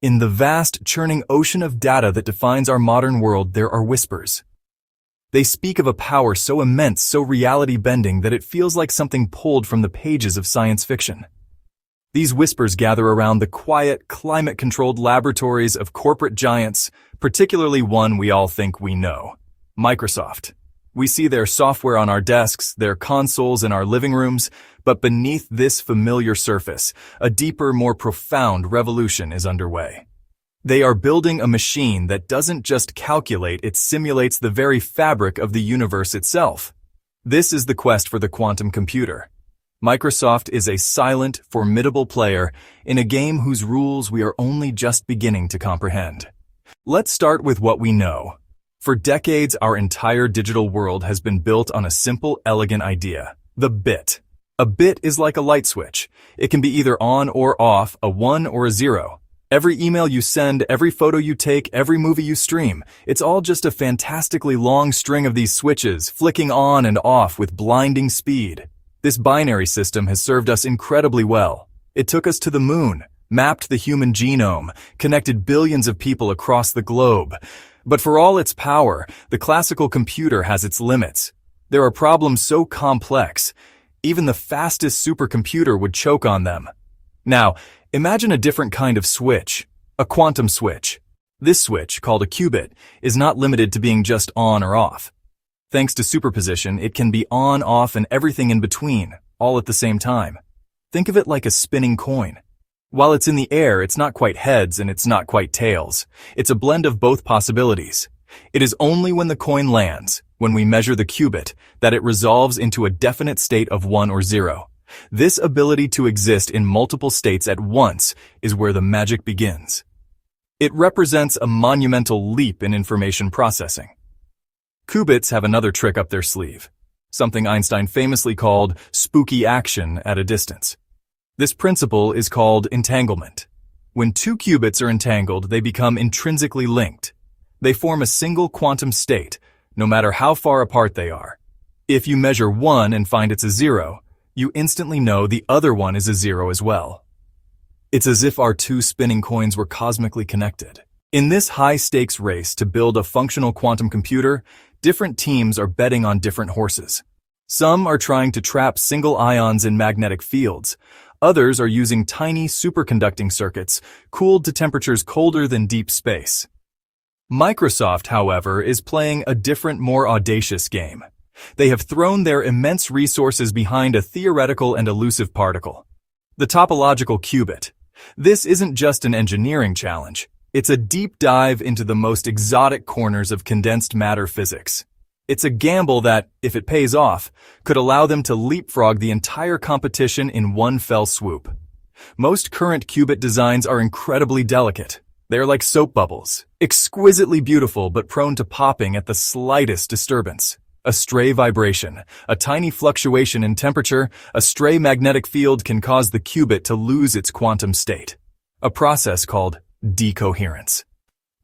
In the vast, churning ocean of data that defines our modern world, there are whispers. They speak of a power so immense, so reality-bending, that it feels like something pulled from the pages of science fiction. These whispers gather around the quiet, climate-controlled laboratories of corporate giants, particularly one we all think we know, Microsoft. We see their software on our desks, their consoles in our living rooms, but beneath this familiar surface, a deeper, more profound revolution is underway. They are building a machine that doesn't just calculate, it simulates the very fabric of the universe itself. This is the quest for the quantum computer. Microsoft is a silent, formidable player in a game whose rules we are only just beginning to comprehend. Let's start with what we know. For decades, our entire digital world has been built on a simple, elegant idea: the bit. A bit is like a light switch. It can be either on or off, a 1 or a 0. Every email you send, every photo you take, every movie you stream, it's all just a fantastically long string of these switches, flicking on and off with blinding speed. This binary system has served us incredibly well. It took us to the moon, mapped the human genome, connected billions of people across the globe. But for all its power, the classical computer has its limits. There are problems so complex, even the fastest supercomputer would choke on them. Now, imagine a different kind of switch, a quantum switch. This switch, called a qubit, is not limited to being just on or off. Thanks to superposition, it can be on, off, and everything in between, all at the same time. Think of it like a spinning coin. While it's in the air, it's not quite heads and it's not quite tails. It's a blend of both possibilities. It is only when the coin lands, when we measure the qubit, that it resolves into a definite state of 1 or 0. This ability to exist in multiple states at once is where the magic begins. It represents a monumental leap in information processing. Qubits have another trick up their sleeve, something Einstein famously called spooky action at a distance. This principle is called entanglement. When two qubits are entangled, they become intrinsically linked. They form a single quantum state, no matter how far apart they are. If you measure one and find it's a 0, you instantly know the other one is a 0 as well. It's as if our two spinning coins were cosmically connected. In this high-stakes race to build a functional quantum computer, different teams are betting on different horses. Some are trying to trap single ions in magnetic fields. Others are using tiny superconducting circuits, cooled to temperatures colder than deep space. Microsoft, however, is playing a different, more audacious game. They have thrown their immense resources behind a theoretical and elusive particle, the topological qubit. This isn't just an engineering challenge. It's a deep dive into the most exotic corners of condensed matter physics. It's a gamble that, if it pays off, could allow them to leapfrog the entire competition in one fell swoop. Most current qubit designs are incredibly delicate. They're like soap bubbles, exquisitely beautiful but prone to popping at the slightest disturbance. A stray vibration, a tiny fluctuation in temperature, a stray magnetic field can cause the qubit to lose its quantum state, a process called decoherence.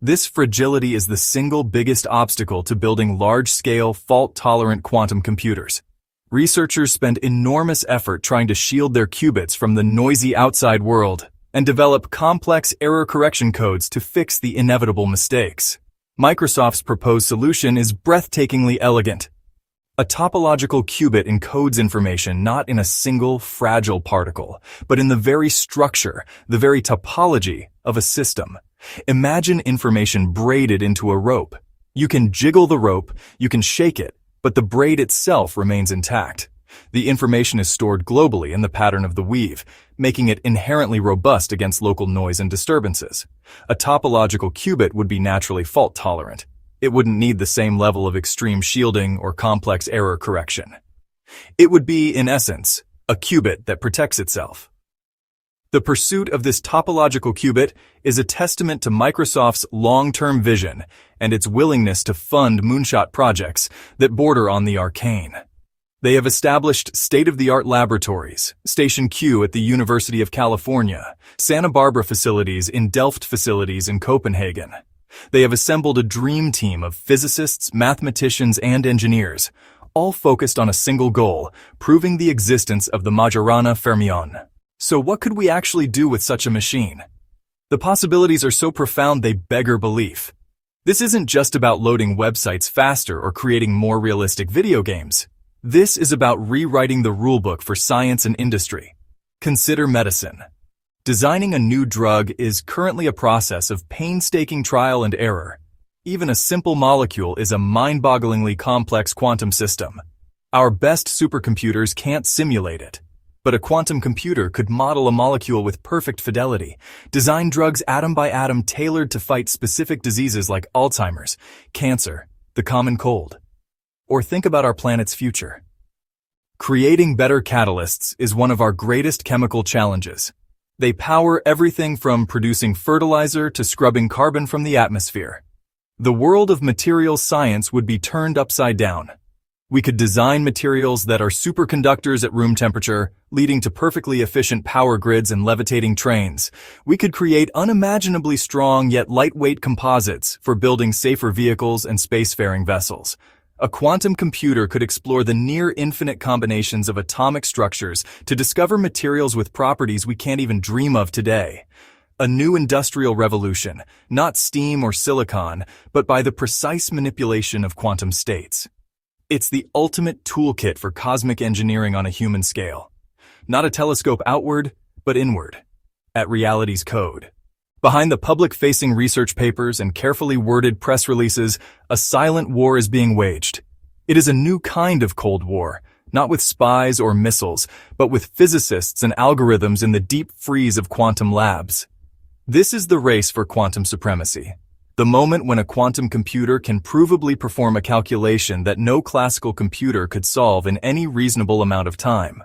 This fragility is the single biggest obstacle to building large-scale, fault-tolerant quantum computers. Researchers spend enormous effort trying to shield their qubits from the noisy outside world and develop complex error correction codes to fix the inevitable mistakes. Microsoft's proposed solution is breathtakingly elegant. A topological qubit encodes information not in a single, fragile particle, but in the very structure, the very topology of a system. Imagine information braided into a rope. You can jiggle the rope, you can shake it, but the braid itself remains intact. The information is stored globally in the pattern of the weave, making it inherently robust against local noise and disturbances. A topological qubit would be naturally fault-tolerant. It wouldn't need the same level of extreme shielding or complex error correction. It would be, in essence, a qubit that protects itself. The pursuit of this topological qubit is a testament to Microsoft's long-term vision and its willingness to fund moonshot projects that border on the arcane. They have established state-of-the-art laboratories, Station Q at the University of California, Santa Barbara facilities in Delft facilities in Copenhagen. They have assembled a dream team of physicists, mathematicians, and engineers, all focused on a single goal, proving the existence of the Majorana fermion. So what could we actually do with such a machine? The possibilities are so profound they beggar belief. This isn't just about loading websites faster or creating more realistic video games. This is about rewriting the rulebook for science and industry. Consider medicine. Designing a new drug is currently a process of painstaking trial and error. Even a simple molecule is a mind-bogglingly complex quantum system. Our best supercomputers can't simulate it. But a quantum computer could model a molecule with perfect fidelity, design drugs atom by atom tailored to fight specific diseases like Alzheimer's, cancer, the common cold. Or think about our planet's future. Creating better catalysts is one of our greatest chemical challenges. They power everything from producing fertilizer to scrubbing carbon from the atmosphere. The world of materials science would be turned upside down. We could design materials that are superconductors at room temperature, leading to perfectly efficient power grids and levitating trains. We could create unimaginably strong yet lightweight composites for building safer vehicles and spacefaring vessels. A quantum computer could explore the near-infinite combinations of atomic structures to discover materials with properties we can't even dream of today. A new industrial revolution, not steam or silicon, but by the precise manipulation of quantum states. It's the ultimate toolkit for cosmic engineering on a human scale. Not a telescope outward, but inward, at reality's code. Behind the public-facing research papers and carefully worded press releases, a silent war is being waged. It is a new kind of Cold War, not with spies or missiles, but with physicists and algorithms in the deep freeze of quantum labs. This is the race for quantum supremacy. The moment when a quantum computer can provably perform a calculation that no classical computer could solve in any reasonable amount of time.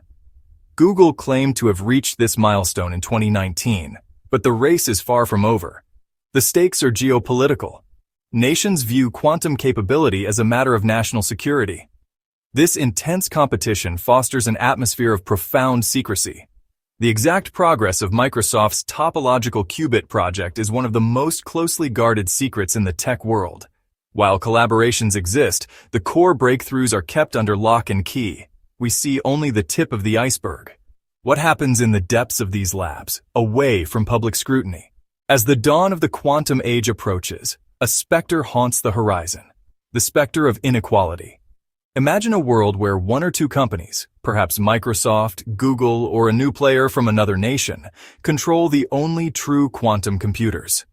Google claimed to have reached this milestone in 2019, but the race is far from over. The stakes are geopolitical. Nations view quantum capability as a matter of national security. This intense competition fosters an atmosphere of profound secrecy. The exact progress of Microsoft's Topological Qubit project is one of the most closely guarded secrets in the tech world. While collaborations exist, the core breakthroughs are kept under lock and key. We see only the tip of the iceberg. What happens in the depths of these labs, away from public scrutiny? As the dawn of the quantum age approaches, a specter haunts the horizon, the specter of inequality. Imagine a world where one or two companies, perhaps Microsoft, Google, or a new player from another nation, control the only true quantum computers.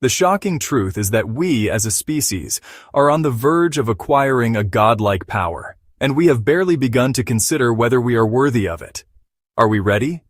The shocking truth is that we, as a species, are on the verge of acquiring a godlike power, and we have barely begun to consider whether we are worthy of it. Are we ready?